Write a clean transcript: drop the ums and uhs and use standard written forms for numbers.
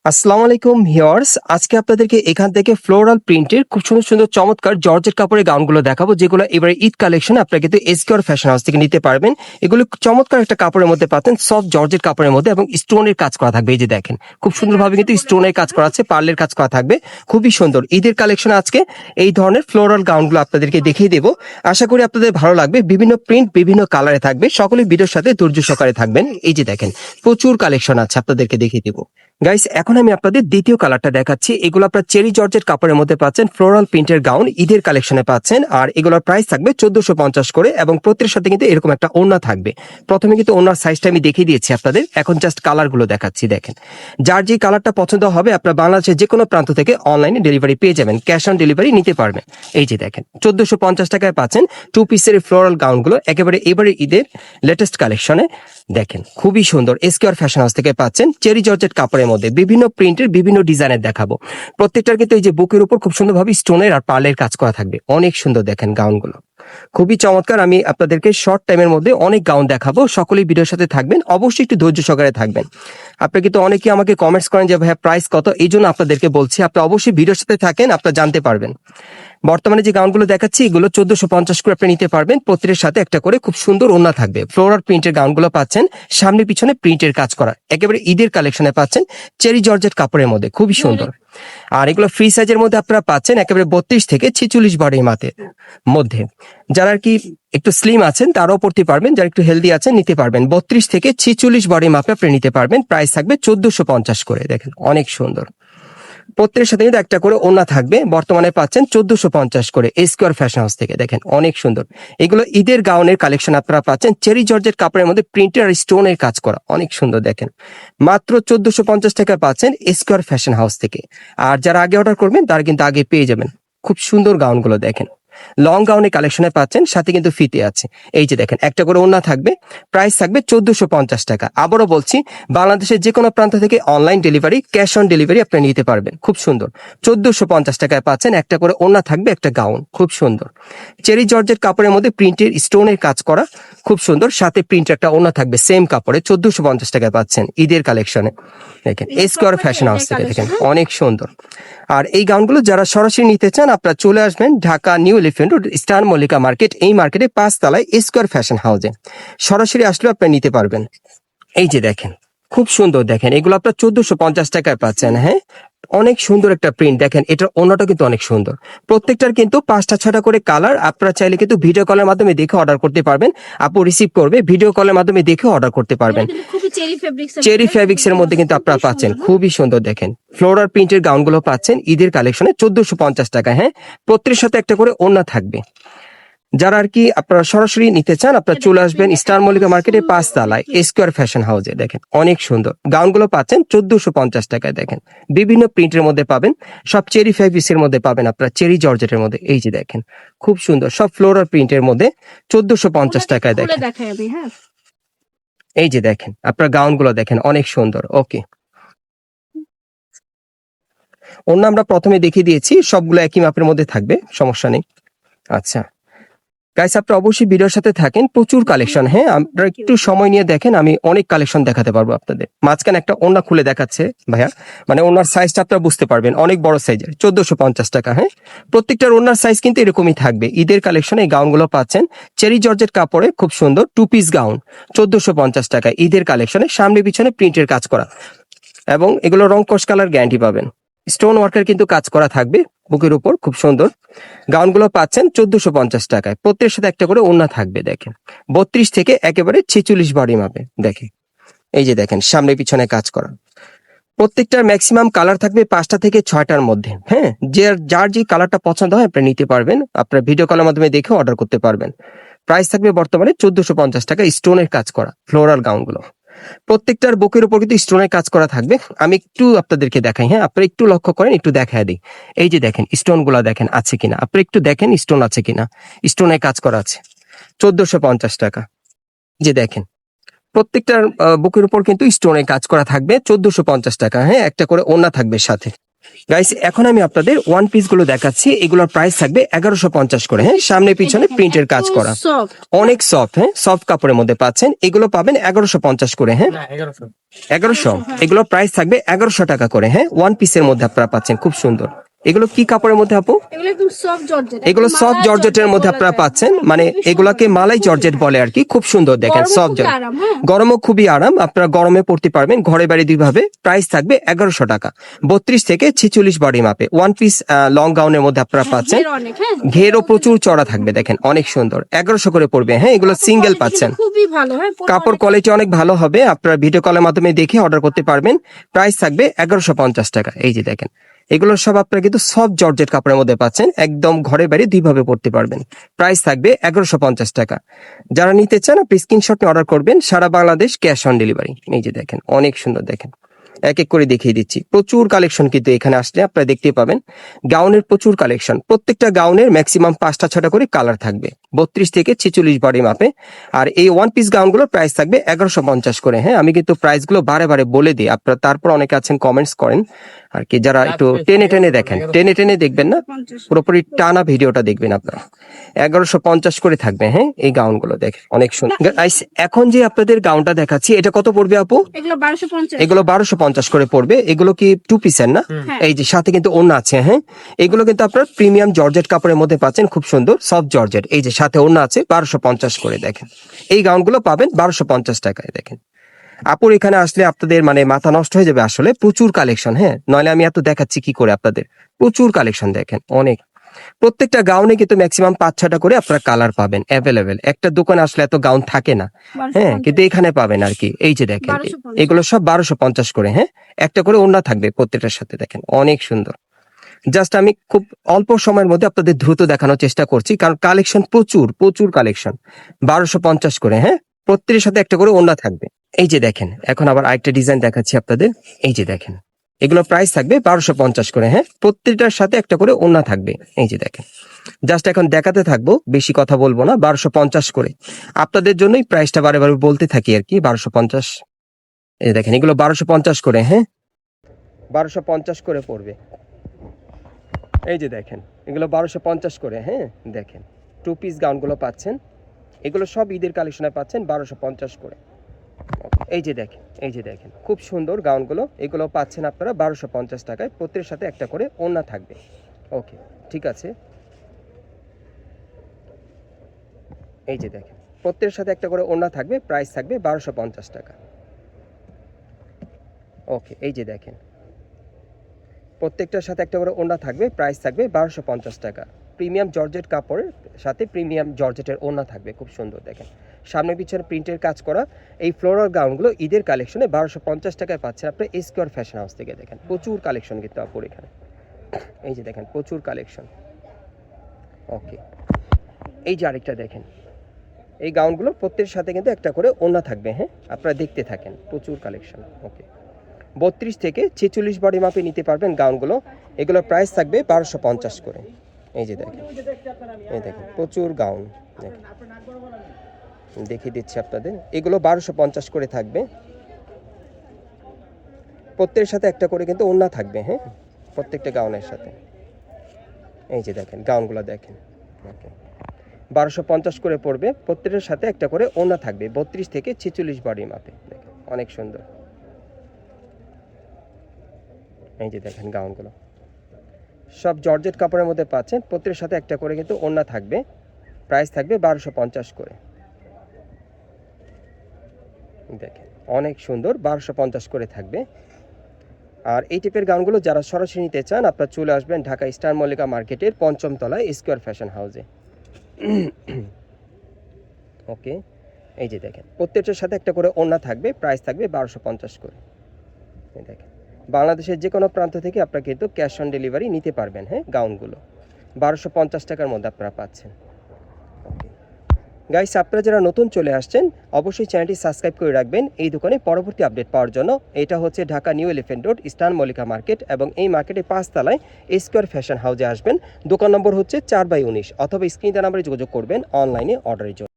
আসসালামু আলাইকুম ভিউয়ার্স, আজকে আপনাদেরকে এখান থেকে ফ্লোরাল প্রিন্টের খুব সুন্দর সুন্দর চমৎকার জর্জেট কাপড়ের গাউনগুলো দেখাবো, যেগুলো এবারে ঈদ কালেকশন আপনারা কিন্তু এসকিউআর ফ্যাশন হাউস থেকে নিতে পারবেন। এগুলো চমৎকার একটা কাপড়ের মধ্যে পাচ্ছেন, সফট জর্জেট কাপড়ের মধ্যে এবং স্টোনের কাজ করা থাকবে। এই যে দেখেন, খুব সুন্দরভাবে কিন্তু স্টোনের কাজ করা আছে, পার্লের কাজ করা থাকবে, খুবই সুন্দর। ঈদের কালেকশন আজকে এই ধরনের ফ্লোরাল গাউনগুলো আপনাদেরকে দেখিয়ে দেবো। আশা করি আপনাদের ভালো লাগবে। বিভিন্ন প্রিন্ট, বিভিন্ন কালারে থাকবে। সকলে ভিডিওর সাথে ধৈর্য সহকারে থাকবেন। এই যে দেখেন, প্রচুর কালেকশন আছে, আপনাদেরকে দেখিয়ে দেবো। গাইস, এখন আমি আপনাদের দ্বিতীয় কালারটা দেখাচ্ছি। এগুলো আপনার চেরি জর্জেট কাপড়ের মধ্যে পাচ্ছেন, ফ্লোরাল প্রিন্টের গাউন ঈদের কালেকশনে পাচ্ছেন। আর এগুলোর প্রাইস থাকবে 1450 করে এবং প্রত্যেকের সাথে কিন্তু এরকম একটা ওড়না থাকবে। প্রথমে কিন্তু ওড়নার সাইজটা আমি দেখিয়ে দিয়েছি আপনাদের, এখন জাস্ট কালারগুলো দেখাচ্ছি। দেখেন, যার যে কালারটা পছন্দ হবে আপনার বাংলাদেশের যে কোনো প্রান্ত থেকে অনলাইনে ডেলিভারি পেয়ে যাবেন, ক্যাশ অন ডেলিভারি নিতে পারবেন। এই যে দেখেন, 1450 টাকায় পাচ্ছেন টু পিসের ফ্লোরাল গাউনগুলো, একেবারে এবারে ঈদের লেটেস্ট কালেকশনে। দেখেন, খুবই সুন্দর। এসকিউআর ফ্যাশন হাউস থেকে পাচ্ছেন চেরি জর্জেট কাপড়ের মধ্যে বিভিন্ন প্রিন্টের, বিভিন্ন ডিজাইনের দেখাবো। প্রত্যেকটার কিন্তু এই যে বুকের উপর খুব সুন্দরভাবে স্টোনের আর পার্লের কাজ করা থাকবে, অনেক সুন্দর। দেখেন গাউনগুলো খুবই চমৎকার। আমি আপনাদেরকে শর্ট টাইমের মধ্যে অনেক গাউন দেখাবো, সকলেই ভিডিওর সাথে থাকবেন, অবশ্যই একটু ধৈর্য সহকারে থাকবেন। আপনারা কিন্তু অনেকেই আমাকে কমেন্টস করেন যে ভাইয়া প্রাইস কত, এই জন্য আপনাদেরকে বলছি আপনারা অবশ্যই ভিডিওর সাথে থাকেন, আপনারা জানতে পারবেন। বর্তমানে যে গাউনগুলো দেখাচ্ছি এগুলো 1450 করে আপনি নিতে পারবেন। প্রত্যেকের সাথে একটা করে খুব সুন্দর ওড়না থাকবে। ফ্লোরাল প্রিন্টের গাউনগুলো পাচ্ছেন, সামনে পিছনে প্রিন্টের কাজ করা, একেবারে ঈদের কালেকশনে পাচ্ছেন চেরি জর্জেট কাপড়ের মধ্যে, খুবই সুন্দর। আর এগুলো ফ্রি সাইজের মধ্যে আপনারা পাচ্ছেন একেবারে 32 থেকে 46 বডি মাপের মধ্যে। যারা আর কি একটু স্লিম আছেন তারাও পড়তে পারবেন, যারা একটু হেলদি আছেন নিতে পারবেন। 32 থেকে 46 বডি মাপে আপনি নিতে পারবেন। প্রাইস থাকবে 1450 করে। দেখেন, অনেক সুন্দর। প্রত্যেকের সাথে কিন্তু একটা করে ওড়না থাকবে। বর্তমানে পাচ্ছেন 1450 করে এসকিউআর ফ্যাশন হাউস থেকে। দেখেন, অনেক সুন্দর। এগুলো ঈদের গাউনের কালেকশন আপনারা পাচ্ছেন, চেরি জর্জেট কাপড়ের মধ্যে প্রিন্টের আর স্টোনের কাজ করা, অনেক সুন্দর। দেখেন, মাত্র 1450 টাকায় পাচ্ছেন এসকিউআর ফ্যাশন হাউস থেকে। আর যারা আগে অর্ডার করবেন তারা কিন্তু আগে পেয়ে যাবেন। খুব সুন্দর গাউনগুলো দেখেন, লং গাউনের কালেকশনে পাচ্ছেন, সাথে কিন্তু ফিতে আছে। এই যে দেখেন, একটা করে ওড়না থাকবে। প্রাইস থাকবে 1450 টাকা। আবারও বলছি, বাংলাদেশের যে কোনো প্রান্ত থেকে online delivery, cash on delivery আপনি নিতে পারবেন। খুব সুন্দর। 1450 টাকায় পাচ্ছেন, একটা করে ওড়না থাকবে, একটা গাউন, খুব সুন্দর। চেরি জর্জেট কাপড়ের মধ্যে প্রিন্টের স্টোনের কাজ করা, খুব সুন্দর। সাথে প্রিন্ট একটা ওড়না থাকবে সেম কাপড়ে। 1450 টাকায় পাচ্ছেন ঈদের কালেকশনে। দেখেন, এসকিউআর ফ্যাশন হাউস থেকে। দেখেন, অনেক সুন্দর। আর এই গাউনগুলো যারা সরাসরি নিতে চান আপনারা চলে আসবেন Dhaka new elephant road, star Mallika market, এই মার্কেটে 5 তলায় এসকিউআর ফ্যাশন হাউসে সরাসরি আসলে আপনারা নিতে পারবেন। এই যে দেখেন, খুব সুন্দর। দেখেন, এগুলো আপনার 1450 টাকায় পাচ্ছেন। হ্যাঁ, অনেক সুন্দর একটা প্রিন্ট। দেখেন, এটার ওড়নাটা কিন্তু অনেক সুন্দর। প্রত্যেকটার কিন্তু 5টা 6টা করে কালার। আপনারা চাইলে কিন্তু ভিডিও কলের মাধ্যমে দেখে অর্ডার করতে পারবেন। আপু রিসিভ করবে, ভিডিও কলের মাধ্যমে দেখে অর্ডার করতে পারবেন। চেরি ফেব্রিক্স এর মধ্যে কিন্তু আপনারা পাচ্ছেন, খুবই সুন্দর। দেখেন, ফ্লোরাল প্রিন্টের গাউনগুলো পাচ্ছেন ঈদের কালেকশনে 1450 টাকা। হ্যাঁ, প্রত্যেকের সাথে একটা করে ওড়না থাকবে। যারা আর কি আপনারা সরাসরি নিতে চান আপনারা চলে আসবেন স্টার মল্লিকা মার্কেটে 5 তলায় এসকিউআর ফ্যাশন হাউসে। দেখেন, অনেক সুন্দর গাউনগুলো পাচ্ছেন 1450 টাকায়। দেখেন, বিভিন্ন প্রিন্টের মধ্যে পাবেন, সব চেরি ফেব্রিক্স এর মধ্যে পাবেন আপনারা, চেরি জর্জেটের মধ্যে। এই যে দেখেন, খুব সুন্দর, সব ফ্লোরাল প্রিন্টের মধ্যে 1450 টাকায়। দেখেন, এই যে দেখেন, আপনার গাউনগুলো দেখেন, অনেক সুন্দর। ওকে, অন্য আমরা প্রথমে দেখিয়ে দিয়েছি, সবগুলো একই মাপের মধ্যে থাকবে, সমস্যা নেই। আচ্ছা গাইস, আপনারা অবশ্যই ভিডিওর সাথে থাকেন, প্রচুর কালেকশন। হ্যাঁ, আপনারা একটু সময় নিয়ে দেখেন, আমি অনেক কালেকশন দেখাতে পারবো আপনাদের। মাঝখানে একটা ওড়না খুলে দেখাচ্ছে ভাইয়া, মানে ওড়নার সাইজটা আপনারা বুঝতে পারবেন, অনেক বড় সাইজের, 1450 টাকা। হ্যাঁ, প্রত্যেকটার ওড়নার সাইজ কিন্তু এরকমই থাকবে। ঈদের কালেকশনে এই গাউনগুলো পাচ্ছেন চেরি জর্জেট কাপড়ে, খুব সুন্দর টু পিস গাউন, 1450 টাকা ঈদের কালেকশনে। সামনে পিছনে প্রিন্টের কাজ করা এবং এগুলো রং কস কালার গ্যারান্টি পাবেন। স্টোন ওয়ার্কের কিন্তু কাজ করা থাকবে বুকের উপর, খুব সুন্দর। গাউনগুলো পাচ্ছেন 1450 টাকায়। প্রত্যেকের সাথে একটা করে ওড়না থাকবে। দেখেন, 32 থেকে একেবারে 46 বডি মাপে। দেখেন, এই যে দেখেন, সামনে পিছনে কাজ করা। প্রত্যেকটার ম্যাক্সিমাম কালার থাকবে 5টা থেকে 6টার মধ্যে। হ্যাঁ, যার যে কালারটা পছন্দ হয় আপনি নিতে পারবেন, আপনার ভিডিও কলের মাধ্যমে দেখে অর্ডার করতে পারবেন। প্রাইস থাকবে বর্তমানে 1450 টাকা। স্টোনের কাজ করা ফ্লোরাল গাউনগুলো, প্রত্যেকটার বুকের উপর কিন্তু স্টোনের কাজ করা থাকবে। আমি একটু আপনাদেরকে দেখাই। হ্যাঁ, আপনারা একটু লক্ষ্য করেন, একটু দেখায় দিই। এই যে দেখেন, স্টোন গুলা দেখেন আছে কিনা, আপনারা একটু দেখেন স্টোন আছে কিনা। স্টোনের কাজ করা আছে, 1450 টাকা। যে দেখেন, প্রত্যেকটার বুকের উপর কিন্তু স্টোনের কাজ করা থাকবে, 1450 টাকা। হ্যাঁ, একটা করে ওড়না থাকবে সাথে। গাইস এখন আমি আপনাদের ওয়ান পিস গুলো দেখাচ্ছি, এগুলোর প্রাইস থাকবে 1150 করে। হ্যাঁ, সামনে পিছনে প্রিন্টের কাজ করা, অনেক সফট। হ্যাঁ, সফট কাপড়ের মধ্যে পাচ্ছেন, এগুলো পাবেন 1150 করে। হ্যাঁ, 1100, এগুলো প্রাইস থাকবে 1100 টাকা করে। হ্যাঁ, ওয়ান পিসের মধ্যে আপনারা পাচ্ছেন, খুব সুন্দর। এগুলো কি কাপড়ের মধ্যে আপু? এগুলো সফট জর্জেটের মধ্যে আপনারা পাচ্ছেন, মানে এগুলাকে মালাই জর্জেট বলে আর কি। খুব সুন্দর দেখেন, সফট জর্জেট, গরমও খুবই আরাম, আপনারা গরমে পড়তে পারবেন ঘরে বাইরে দুইভাবে। প্রাইস থাকবে 1100 টাকা, 32 থেকে 46 বডি মাপে ওয়ান পিস লং গাউনের মধ্যে আপনারা পাচ্ছেন। ঘেরও প্রচুর চড়া থাকবে, দেখেন অনেক সুন্দর, 1100 করে পড়বে। হ্যাঁ, এগুলো সিঙ্গেল পাচ্ছেন, কাপড় কোয়ালিটি অনেক ভালো হবে, আপনারা ভিডিও কলের মাধ্যমে দেখে অর্ডার করতে পারবেন। প্রাইস থাকবে 1150 টাকা। এই যে দেখেন, এগুলো সব আপনারা কিন্তু সফট জর্জেট কাপড়ের মধ্যে পাচ্ছেন, একদম ঘরে বাইরে দুইভাবে পড়তে পারবেন। প্রাইস থাকবে 1150 টাকা। যারা নিতে চান আপনি স্ক্রিনশট নিয়ে অর্ডার করবেন, সারা বাংলাদেশ ক্যাশ অন ডেলিভারি। এই যে দেখেন, অনেক সুন্দর, দেখেন এক এক করে দেখিয়ে দিচ্ছি। প্রচুর কালেকশন কিন্তু এখানে আসলে আপনারা দেখতে পাবেন, গাউনের প্রচুর কালেকশন। প্রত্যেকটা গাউনের ম্যাক্সিমাম 5টা 6টা করে কালার থাকবে, 32 থেকে 46 বডি মাপে। আর এই ওয়ান পিস গাউনগুলোর প্রাইস থাকবে 1150 করে। হ্যাঁ, আমি কিন্তু প্রাইস গুলো বারে বারে বলে দিই, আপনারা তারপর অনেকে আছেন কমেন্টস করেন আর কি, যারা একটু টেনে টেনে দেখেন, টেনে টেনে দেখবেন না, পুরোপুরি টানা ভিডিওটা দেখবেন আপনারা। 1150 করে থাকবে। হ্যাঁ, এই গাউনগুলো দেখেন অনেক সুন্দর। এখন যে আপনাদের গাউনটা দেখাচ্ছি, এটা কত পড়বে আপু? এগুলো 1250 করে পড়বে। এগুলো কি টু পিসের না? এই যে সাথে কিন্তু ওড়না আছে। হ্যাঁ, এগুলো কিন্তু আপনার প্রিমিয়াম জর্জেট কাপড়ের মধ্যে পাচ্ছেন, খুব সুন্দর সফট জর্জেট। এই যে সাথে ওড়না আছে, 1250 করে। দেখেন এই গাউনগুলো পাবেন 1250 টাকায়। দেখেন আপুর এখানে আসলে আপনাদের মানে মাথা নষ্ট হয়ে যাবে, আসলে প্রচুর কালেকশন। হ্যাঁ, নইলে আমি এত দেখাচ্ছি কি করে আপনাদের, প্রচুর কালেকশন দেখেন অনেক। প্রত্যেকটা গাউনে কিন্তু ম্যাক্সিমাম 5-6টা করে আপনারা কালার পাবেন অ্যাভেলেবেল। একটা দোকানে আসলে এত গাউন থাকে না। হ্যাঁ, কিন্তু এখানে পাবেন আর কি। এই যে দেখেন, এগুলো সব 1250 করে। হ্যাঁ, একটা করে ওড়না থাকবে প্রত্যেকটার সাথে, দেখেন অনেক সুন্দর। জাস্ট আমি খুব অল্প সময়ের মধ্যে আপনাদের দ্রুত দেখানোর চেষ্টা করছি, কারণ কালেকশন প্রচুর প্রচুর কালেকশন। 1250 করে। হ্যাঁ, প্রত্যেকের সাথে একটা করে ওড়না থাকবে। এই যে দেখেন, এখন আবার আরেকটা ডিজাইন দেখাচ্ছি আপনাদের। এই যে দেখেন, এগুলো প্রাইস থাকবে 1250 করে। হ্যাঁ, প্রত্যেকটার সাথে একটা করে ওড়না থাকবে। এই যে দেখেন, জাস্ট এখন দেখাতে থাকবো, বেশি কথা বলবো না। 1250 করে আপনাদের জন্যই প্রাইসটা বারে বারে বলতে থাকি আর কি, 1250। এই যে দেখেন, এগুলো 1250 করে। হ্যাঁ, 1250 করে পড়বে। এই যে দেখেন, এগুলো 1250 করে। হ্যাঁ, দেখেন টু পিস গাউনগুলো পাচ্ছেন, এগুলো সব ঈদের কালেকশনে পাচ্ছেন 1250 করে। এই যে দেখেন, এই যে দেখেন খুব সুন্দর গাউনগুলো, এগুলো পাচ্ছেন আপনারা 1250 টাকায়। প্রত্যেকের সাথে একটা করে ওড়না থাকবে। ওকে, ঠিক আছে। এই যে দেখেন, প্রত্যেকের সাথে একটা করে ওড়না থাকবে, প্রাইস থাকবে 1250 টাকা। ওকে, এই যে দেখেন, প্রত্যেকটার সাথে একটা করে ওড়না থাকবে, প্রাইস থাকবে 1250 টাকা। প্রিমিয়াম জর্জেট কাপড়ের সাথে প্রিমিয়াম জর্জেটের ওড়না থাকবে, খুব সুন্দর। দেখেন সামনে পিছনে প্রিন্টের কাজ করা এই ফ্লোরাল গাউনগুলো ঈদের কালেকশনে 1250 টাকায় পাচ্ছেন আপনার স্কোয়ার ফ্যাশন হাউস থেকে। দেখেন প্রচুর কালেকশন কিন্তু আপুর এখানে। এই যে দেখেন, প্রচুর কালেকশন। ওকে, এই যে আরেকটা দেখেন, এই গাউনগুলো প্রত্যেকের সাথে কিন্তু একটা করে ওড়না থাকবে। হ্যাঁ, আপনারা দেখতে থাকেন, প্রচুর কালেকশন। ওকে, 32 থেকে 46 বডি মাপে নিতে পারবেন গাউনগুলো। এগুলোর প্রাইস থাকবে 1250 করে। এই যে দেখেন, এই দেখেন প্রচুর গাউন দেখেন, দেখিয়ে দিচ্ছি আপনাদের। এগুলো 1250 করে থাকবে, প্রত্যেকের সাথে একটা করে কিন্তু ওড়না থাকবে। হ্যাঁ, প্রত্যেকটা গাউনের সাথে। এই যে দেখেন গাউনগুলো দেখেন। ওকে, 1250 করে পড়বে, প্রত্যেকের সাথে একটা করে ওড়না থাকবে, 32 থেকে 46 বডি মাপে। দেখেন অনেক সুন্দর। এই যে দেখেন গাউনগুলো সব জর্জেট কাপড়ের মধ্যে পাচ্ছেন, প্রত্যেকের সাথে একটা করে কিন্তু ওড়না থাকবে, প্রাইস থাকবে 1250 করে। দেখেন অনেক সুন্দর, 1250 করে থাকবে। আর এই টাইপের গাউনগুলো যারা সরাসরি নিতে চান, আপনারা চলে আসবেন ঢাকা স্টার মল্লিকা মার্কেটের 5ম তলায় স্কোয়ার ফ্যাশন হাউসে। ওকে, এই যে দেখেন, প্রত্যেকটার সাথে একটা করে ওড়না থাকবে, প্রাইস থাকবে 1250 করে। দেখেন বাংলাদেশের যে কোনো প্রান্ত থেকে আপনারা কিন্তু ক্যাশ অন ডেলিভারি নিতে পারবেন। হ্যাঁ, গাউনগুলো 1250 টাকার মধ্যে আপনারা পাচ্ছেন। ওকে গাইস, আপনারা যারা নতুন চলে আসছেন অবশ্যই চ্যানেলটি সাবস্ক্রাইব করে রাখবেন এই দোকানে পরবর্তী আপডেট পাওয়ার জন্য। এটা হচ্ছে Dhaka new elephant road star Mallika market, এবং এই মার্কেটে 5 তলায় স্কোয়ার ফ্যাশন হাউসে আসবেন। দোকান নম্বর হচ্ছে 4/19, অথবা স্ক্রিনে দেওয়া নম্বরে যোগাযোগ করবেন অনলাইনে অর্ডারের জন্য।